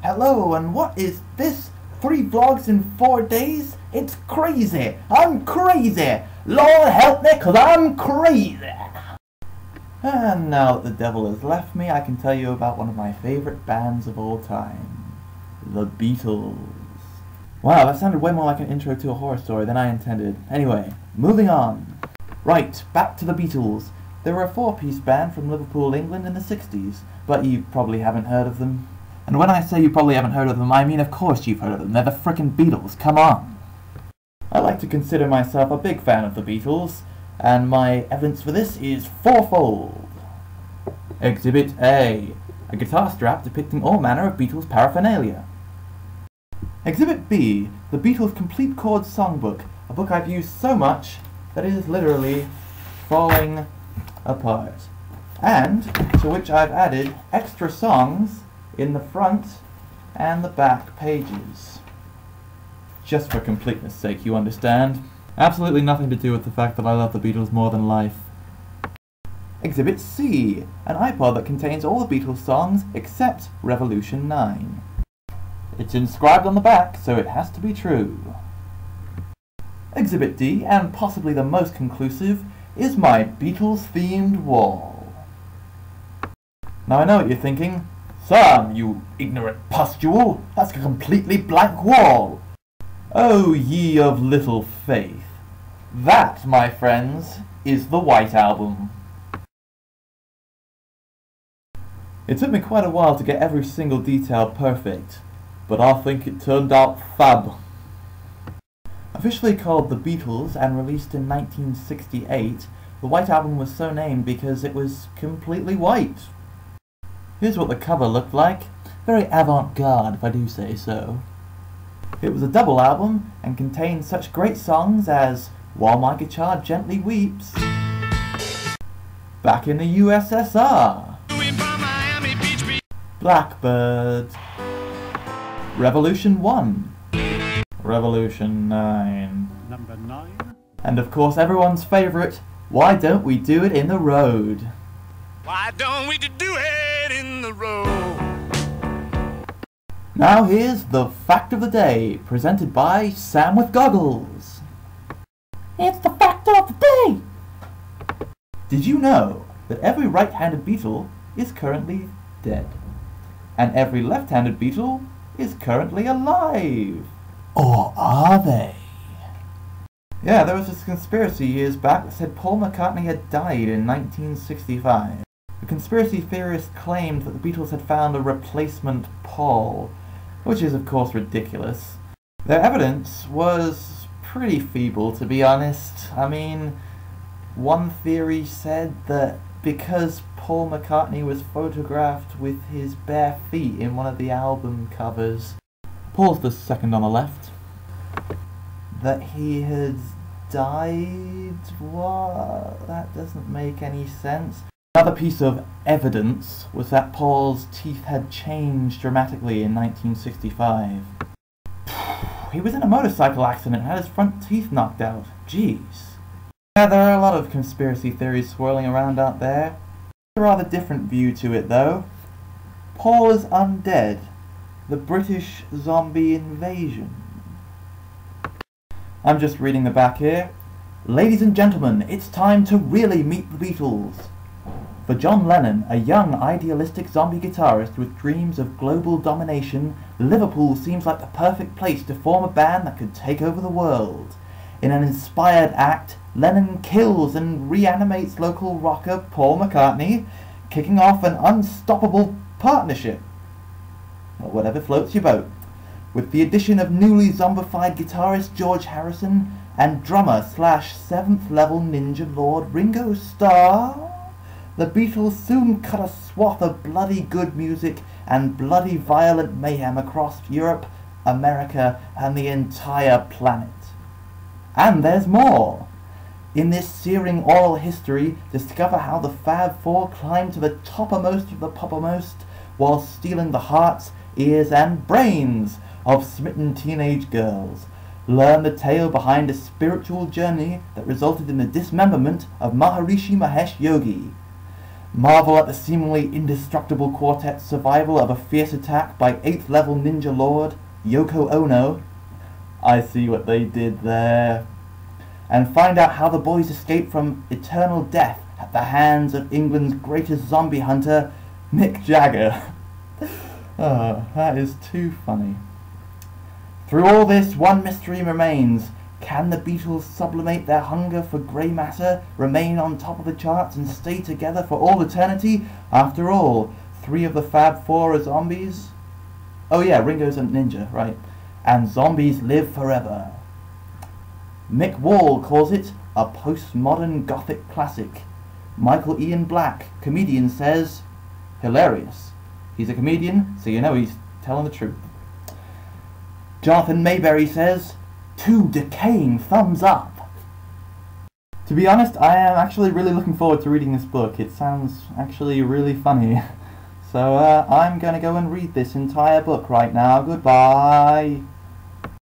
Hello, and what is this? 3 vlogs in 4 days? It's crazy! I'm crazy! Lord help me, 'cause I'm crazy! And now that the devil has left me, I can tell you about one of my favourite bands of all time. The Beatles. Wow, that sounded way more like an intro to a horror story than I intended. Anyway, moving on. Right, back to the Beatles. They were a 4-piece band from Liverpool, England in the 60s, but you probably haven't heard of them. And when I say you probably haven't heard of them, I mean of course you've heard of them. They're the frickin' Beatles, come on! I like to consider myself a big fan of the Beatles, and my evidence for this is fourfold. Exhibit A guitar strap depicting all manner of Beatles paraphernalia. Exhibit B, the Beatles' Complete Chords Songbook, a book I've used so much that it is literally falling apart, and to which I've added extra songs in the front and the back pages. Just for completeness sake, you understand. Absolutely nothing to do with the fact that I love the Beatles more than life. Exhibit C, an iPod that contains all the Beatles songs except Revolution 9. It's inscribed on the back, so it has to be true. Exhibit D, and possibly the most conclusive, is my Beatles-themed wall. Now I know what you're thinking. Sam, you ignorant pustule, that's a completely blank wall. Oh, ye of little faith. That, my friends, is the White Album. It took me quite a while to get every single detail perfect, but I think it turned out fab. Officially called The Beatles and released in 1968, the White Album was so named because it was completely white. Here's what the cover looked like. Very avant-garde, if I do say so. It was a double album and contained such great songs as While My Guitar Gently Weeps, Back in the USSR, Blackbird, Revolution 1, Revolution 9, Number 9, and of course everyone's favourite, Why Don't We Do It in the Road? Why don't we do it in the road? Now here's the fact of the day, presented by Sam with Goggles. It's the fact of the day! Did you know that every right-handed Beatle is currently dead? And every left-handed Beatle is currently alive? Or are they? Yeah, there was this conspiracy years back that said Paul McCartney had died in 1965. The conspiracy theorists claimed that the Beatles had found a replacement Paul, which is of course ridiculous. Their evidence was pretty feeble, to be honest. I mean, one theory said that because Paul McCartney was photographed with his bare feet in one of the album covers, Paul's the second on the left, that he had died? What? That doesn't make any sense. Another piece of evidence was that Paul's teeth had changed dramatically in 1965. He was in a motorcycle accident and had his front teeth knocked out. Jeez. Yeah, there are a lot of conspiracy theories swirling around out there. There's a rather different view to it, though. Paul is undead. The British zombie invasion. I'm just reading the back here. Ladies and gentlemen, it's time to really meet the Beatles. For John Lennon, a young, idealistic zombie guitarist with dreams of global domination, Liverpool seems like the perfect place to form a band that could take over the world. In an inspired act, Lennon kills and reanimates local rocker Paul McCartney, kicking off an unstoppable partnership. Or whatever floats your boat. With the addition of newly zombified guitarist George Harrison and drummer / 7th level ninja lord Ringo Starr, the Beatles soon cut a swath of bloody good music and bloody violent mayhem across Europe, America, and the entire planet. And there's more! In this searing oral history, discover how the Fab Four climbed to the toppermost of the poppermost while stealing the hearts, ears, and brains of smitten teenage girls. Learn the tale behind a spiritual journey that resulted in the dismemberment of Maharishi Mahesh Yogi. Marvel at the seemingly indestructible quartet's survival of a fierce attack by 8th level ninja lord Yoko Ono. I see what they did there. And find out how the boys escape from eternal death at the hands of England's greatest zombie hunter, Mick Jagger. Oh, that is too funny. Through all this, one mystery remains. Can the Beatles sublimate their hunger for grey matter, remain on top of the charts, and stay together for all eternity? After all, 3 of the Fab Four are zombies. Oh yeah, Ringo's a ninja, right. And zombies live forever. Mick Wall calls it a postmodern gothic classic. Michael Ian Black, comedian, says, hilarious. He's a comedian, so you know he's telling the truth. Jonathan Mayberry says, 2 decaying thumbs up. To be honest, I am actually really looking forward to reading this book. It sounds actually really funny. So I'm going to go and read this entire book right now. Goodbye.